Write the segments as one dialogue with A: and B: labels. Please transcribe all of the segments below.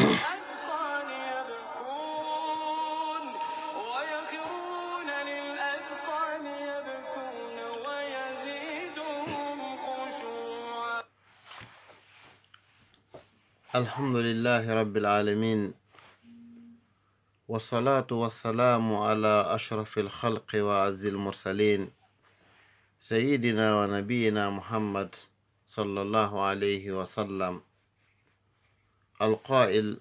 A: الأذقان يبكون ويخرون للأذقان يبكون ويزيدهم خشوعا.
B: الحمد لله رب العالمين، والصلاة والسلام على أشرف الخلق وأعز المرسلين، سيدنا ونبينا محمد صلى الله عليه وسلم، القائل: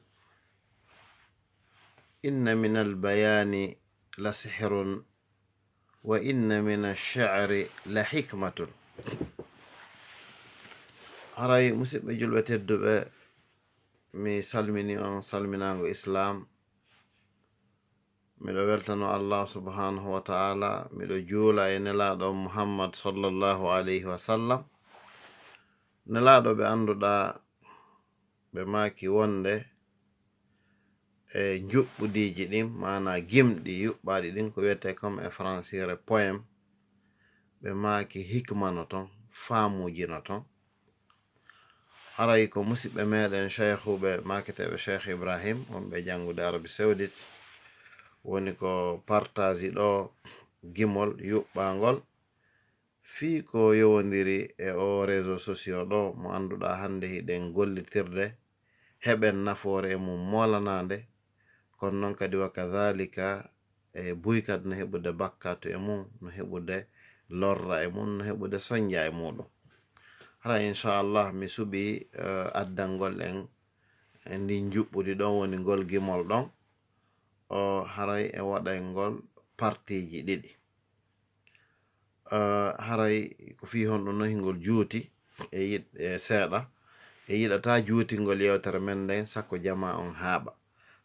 B: إن من البيان لسحر وإن من الشعر لحكمة. haray musidɓe julɓe tedduɓe, mi salmini on salminago islam. miɗo weltano allah subhanahu wa ta'ala, miɗo juula e nelaɗo muhammad sallallahu alayhi wa sallam, nelaɗo ɓe anduɗa ɓe maki wonde e juɓɓudiji ɗin, mana gimɗi yuɓɓaɗi ɗin, ko wiyete comme e françire poème. ɓe maki hikmano ton, faamujino ton. haray ko musidɓe meɗen cheikhuɓe maketeɓe cheikh ibrahim wonɓe jangude Arabie Saoudite woni ko partage ɗo gimol yuɓɓangol fii ko yowodiri e o réseau sociaux ɗo mo anduɗa hande hiɗen gollitirde heɓen nafoore e mum molanade, kono noon kadi wa kadhalika e buykad no heɓude bakkatu e mum, no heɓude lorra e mum, no heɓude soñja e muɗum. hara inchallah mi suɓi addangol en e ndin juɓɓudi ɗon woni ngol gimol ɗon o haray e waɗa ngol partiji ɗiɗi. haray ko fi honɗum no hingol juuti e seeɗa e yiɗata juutingol yewtere men nden sakko jama on haaɓa,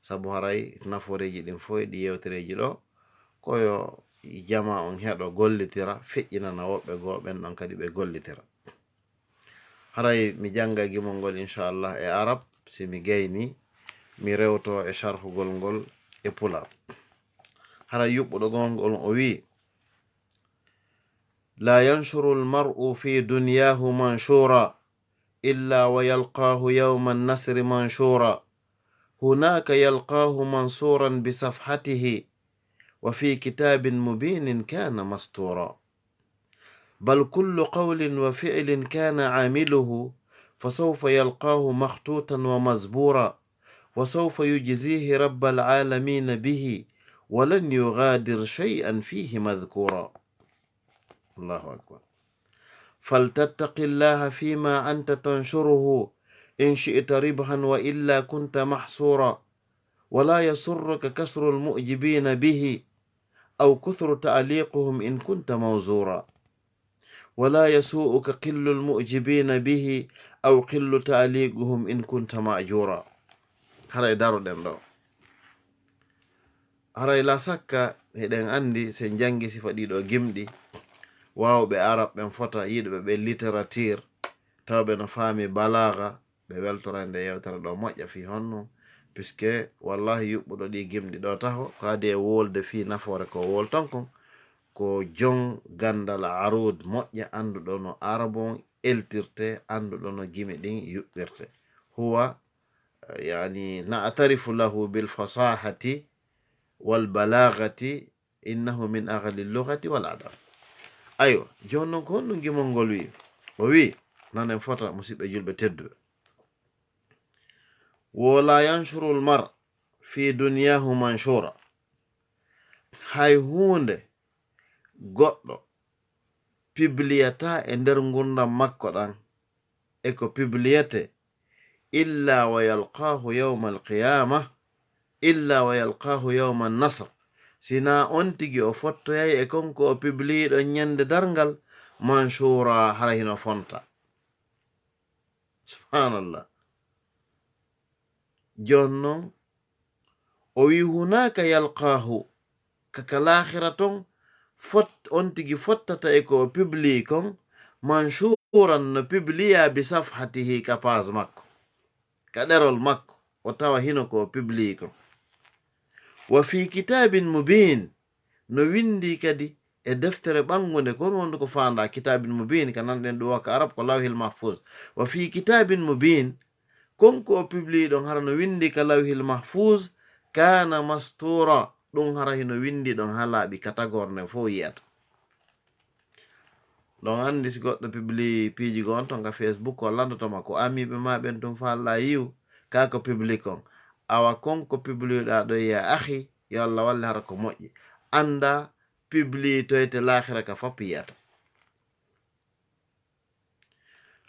B: sabu haray naforeji ɗin fof ɗi yewtereji ɗo koyo jama on heɗo gollitira, feƴƴinana woɓɓe goo ɓen ɗon kadi ɓe gollitira. haray mi janga gimol ngol inchallah e arab, si mi gayni mi rewto e sharhugol ngol e pular. haray yuɓɓuɗo gongol o wi: la yanshuru lmar'u fi dunyahu manshura illa wa yalqahu yawma an-nasri manshura hunaka yalqahu mansuran bisafhatihi wa fi kitabin mubinin kana mastura bal kullu qawlin wa fi'lin kana amiluhu fasawfa yalqahu makhtutan wa mazbura wa sawfa yujzihi rabbal alamin bihi ولن يغادر شيئا فيه مذكورا. الله أكبر. فلتتق الله فيما أنت تنشره إن شئت ربحا وإلا كنت محصورا ولا يسرك كسر المؤجبين به أو كثر تعليقهم إن كنت موزورا ولا يسوءك قل المؤجبين به أو قل تعليقهم إن كنت مأجورا. هذا دارو دم دو. haray la sakka heɗen andi sen jangi sifa ɗiɗo gimɗi, wawɓe arab ɓen fota yiɗɓe ɓe littérature tawɓe no faami balaga, ɓe weltora nde yewtere ɗo moƴƴa fi honno, puisque wallahi yuɓɓuɗo ɗi gimɗi ɗo taho ko adi e wolde fi nafoore ko wolton kon ko jon gandal arud moƴƴa, anduɗo no arabon eltirte, anduɗo no gimi ɗin yuɓɓirte. huwa yani na'tarifu lahu bil fasahati wal balagati innahu min aghli lughati wal adab. ayo joni noon ko honɗum gimol ngol wi? o wi nanen fota musidɓe julɓe tedduɓe: wala yanshuru lmar fi dunyahu manshura. hay hunde goɗɗo pibliyata e nder gurdam makko ɗan e ko pibliyete illa wa yalqahu yawma alqiyamah, illa wa yalqahu yawma an-nasr, sina on tigi o fottoyay e konko o pibliɗo ñande dargal manshura hara hino fonta. subhanallah. jonnon o wi hunaka yalqahu, kaka lahira ton on tigi fottata e ko o pibli kon manshuran no pibliya bi safhatihi ka page makko, ka ɗerol makko o tawa hino ko o pibli kon. wa fi kitabin mubin, no windi kadi e deftere ɓangude kon wonde ko fanda kitabin mubin ka nanɗen ɗo waka arab ko lawhil mahfuz. wa fi kitabin mubin konko o publie ɗon hara no windi ka lawhil mahfuz kana mastura, ɗum hara hino windi ɗon ha laaɓi katagorne fo yiyata. ɗon andi si goɗɗo publie piiji go on ton ka Facebook o landotoma ko amiɓe ma ɓen tum fa Allah yiw ka ko publie kon awa konko publie ɗa ɗo ya ahi yo Allah walle hara ko moƴƴi anda publie toyte lahira ka fop yiyata.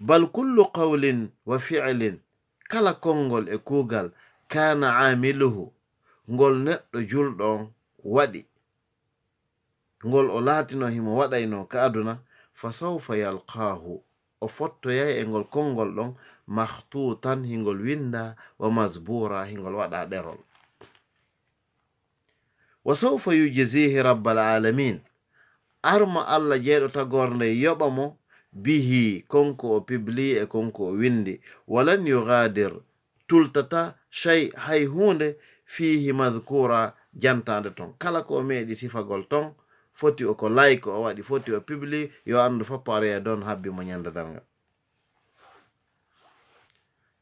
B: bal kullu qawlin wa fi'lin, kala konngol e kuugal kana amiluhu ngol neɗɗo julɗon waɗi ngol o laatino himo waɗayno ka aduna fa sawfa yalqahu o fottoyay e ngol konngol ɗon mahtutan hingol winda wa mazbura hingol waɗa ɗerol. wa sawfa yujzihi rabbal alamin, arma Allah jeeɗo tagorde yoɓa mo bihi konko o publie e konko o windi walan yugadir tultata shay hay hunde fihi madhkura jantande ton, kala ko meɗi sifagol ton foti o ko like o waɗi foti o publie yo andu foppare don habbi mo nyande darngal.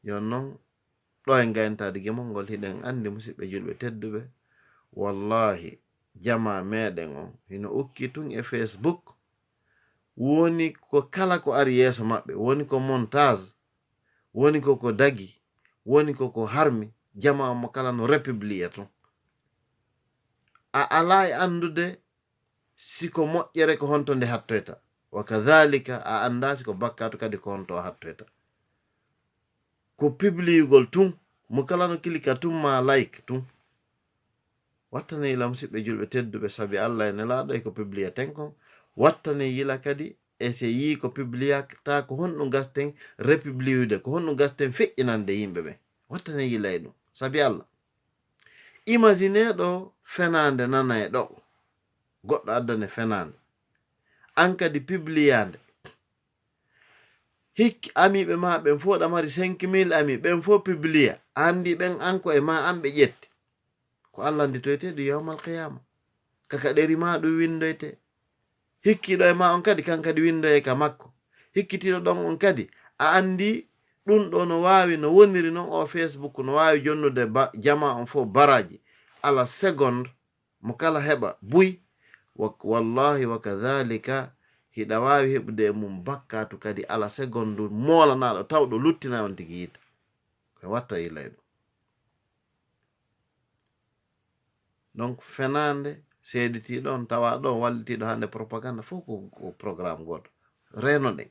B: yon non ɗo e gayntade gimol ngol hiɗen andi musidɓe julɓe tedduɓe wallahi jama meɗen on hino ukki tun e Facebook woni ko kala ko ari yeeso maɓɓe, woni ko montage, woni ko dagi, woni ko harmi, jama mo kala no republie ton a ala e andude siko moƴƴere ko honto nde hattoyta, wa kadhalika a anda siko bakkatu kadi ko honto hattoyta. ko publiugol tun mo kala no kilika tun ma like tun wattane yila musidɓe julɓe tedduɓe sabi Allah e nelaɗo e ko publia ten kon wattane yila kadi e se yi ko publiata ko honɗum gasten republiude ko honɗum gasten feƴƴinande yimɓe ɓe wattane yila e ɗum sabi Allah. imagine ɗo fenande nana e ɗo goɗɗo addane fenande an kadi publiande hikki amiɓe ma ɓen fo ɗamari 5.000 ami ɓen fo publia andi ɓen anko e ma an ɓe ƴetti ko Allah nditoyteɗo yawmal qiyama kaka ɗeri ma ɗum windoyte hikkiɗo e ma on kadi kan kadi windoye ka makko hikkitiɗo ɗon on kadi a andi ɗum ɗo no wawi no woniri noon o Facebook no wawi jonnude jama on fo baraji ala seconde mo kala heɓa buy wallahi wa kadhalika hiɗa wawi heɓude e mum bakkatu kadi ala seconde molanaɗo tawɗo luttina on tigi yita ko watta yilay ɗum. donc fenande seeditiɗo on tawa ɗo wallitiɗo hande propaganda fof ko programme goɗɗo reno ɗen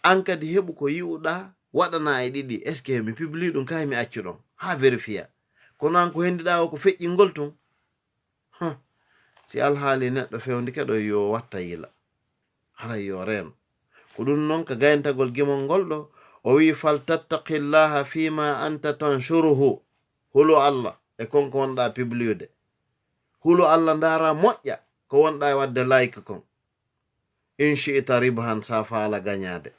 B: an kadi heɓu ko yi'uɗa waɗana e ɗiɗi est ce que mi publie ɗum kay mi accu ɗon ha vérifia kono an ko hendiɗa o ko feƴƴingol tun si alhaali neɗɗo fewndike ɗo yo watta yila hara yo reno ko ɗum noon ka gayntagol gimol ngol ɗo o wi fal tattaqillaha fima anta tanshuruhu hulo Allah e konko wonɗa publiude hulo Allah ndara moƴƴa ko wonɗa e wadde like kon in shi'ta ribhan sa faala gañade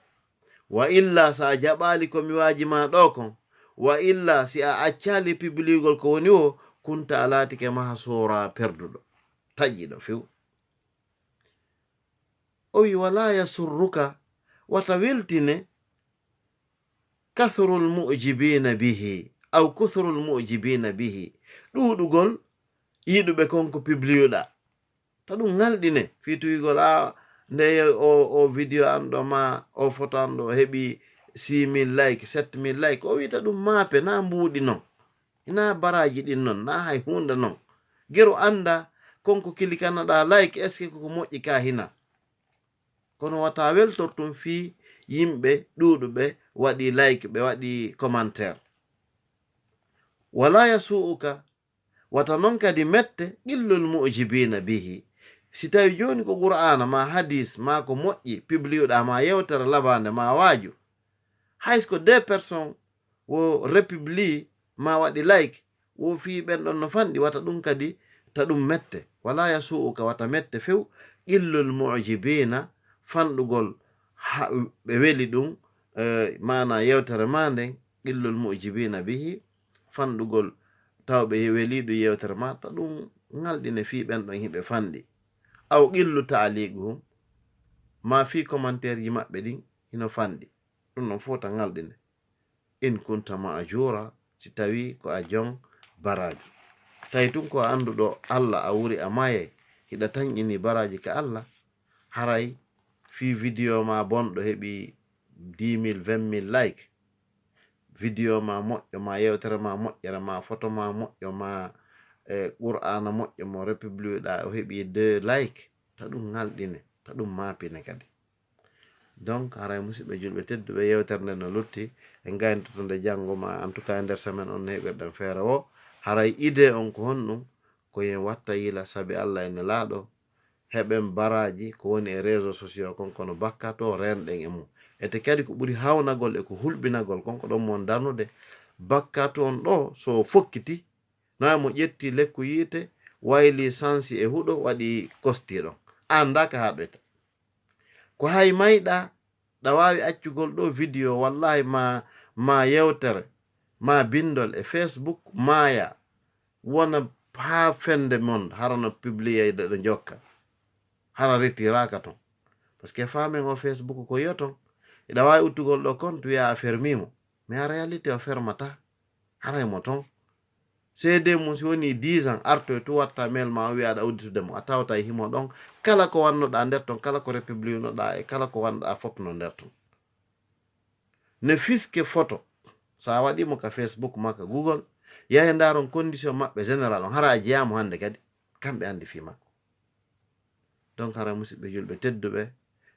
B: wa illa sa jaɓali ko mi waji ma ɗo kon wa illa si a accali publiugol ko woni o kunta a laatike maha sora perduɗo taƴƴiɗo few. o wi wala yasurruka wata weltine kathrul mu'jibina bihi aw kuthrul mu'jibina bihi ɗuɗugol yiɗuɓe konko publiuɗa ta ɗum ngalɗine fituyigol nde o vidéo an ɗo ma o photo an ɗo heɓi 6.000 like 7.000 like o wita ɗum maape na mbuuɗi non na baraji ɗin non na hay hunde non gero anda konko kilikanaɗa like est ce que koko moƴƴi ka hina kono wata weltortum fi yimɓe ɗuɗuɓe waɗi like ɓe waɗi commentaire wala yasu'uka wata non kadi mette qillul mu'jibina bihi si tawi joni ko qur'ana ma hadis ma ko moƴƴi publiuɗa ma yewtere labande ma waaju haysko 2 personnes wo republie ma waɗi like wo fi ɓen ɗon no fanɗi wata ɗum kadi ta ɗum mette wala yasu'uka wata mette few qillul mu'jibina fanɗugol ɓe weli ɗum mana yewtere ma nden qillul mu'jibina bihi fanɗugol tawɓe weliɗo yewtere ma ta ɗum ngalɗine fi ɓen ɗon hiɓe fanɗi aw qillu ta'liquhum ma fi commentaire ji maɓɓe ɗin hino fanɗi ɗum ɗon fota ngalɗine in kunta maajura si tawi ko a jon baraji. Tawi tun ko anduɗo Allah a wuri a mayay hiɗa tan ini baraji ka Allah, haray fi vidéo ma bonɗo heɓi 10 000 20 000 like, vidéo ma moƴƴo ma yewtere ma moƴƴere ma photo ma moƴƴo ma qur'ana moƴƴo mo république ɗa o heɓi 2 like, ta ɗum ngalɗine, ta ɗum mapine kadi. Donc haray musidɓe julɓe tedduɓe, yewtere nde no lutti en gayntoto nde janngo ma en tout cas nder semaine on no heɓirɗen feere o. Haray idée on ko honɗum ko yen watta yila sabi Allah ene laaɗo heɓen baraji ko woni e réseau sociaux kon kono bakkato renɗen e mum. Ete kadi ko ɓuri hawnagol e ko hulɓinagol konko ɗon mon darnude bakkato on ɗo so fokkiti noy mo ƴetti lekku yiite wayli sansi e huɗo waɗi kostiɗon andaka haɗoyta ko hay mayɗa ɗa wawi accugol ɗo vidéo wallahi ma yewtere ma bindol e Facebook maya wona ha fende mon harano publier ɗo jokka hara retiraka ton par ce que famen o Facebook ko yoton ida wawi uttugol ɗo compte wiya a fermimo mais en réalité o fermata haray mo ton CD mum si woni 10 ans arto to watta mail ma wiya aɗa udditude mo a tawta himo ɗon kala ko wannoɗa nder ton, kala ko république noɗa e kala ko wanɗa fof no nder ton. Ne fiske photo sa waɗimo ka Facebook ma ka Google yahe ndaron condition maɓɓe général on hara a jeyamo hande kadi kamɓe andi fi makko. Donc hara musidɓe julɓe tedduɓe,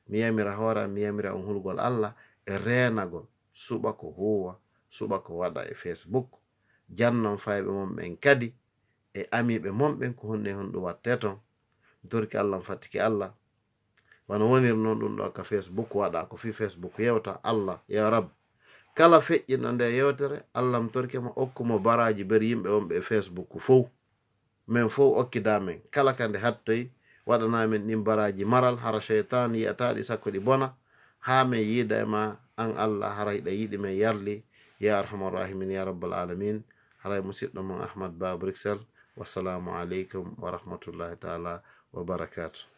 B: mi yamira hoora mi yamira on hulgol Allah e renagol suɓa ko huwa suɓa ko waɗa e Facebook, jannon fayɓe momɓen kadi e amiɓe momɓen ko honne honɗum watte ton. Torki Allah fatiki Allah wano wonir noon ɗum ɗo ka Facebook waɗa ko fi Facebook yewta Allah ya rab kala feƴƴinɗo nde yewtere Allah mi torkimo okkumo baraji ber yimɓe wonɓe e Facebook fof min fof okkidamen kala kande hattoy waɗanamen ɗin baraji maral hara cheytan yiyataɗi sakko ɗi bona ha min yiida e ma an Allah hara hiɗa yiɗi men yarli ya arhamar rahimin ya rabbal alamin. haray musidɗo mon Ahmad Ba Bruxelles. Wassalamu aleykum wa rahmatullahi taala wa barakatuh.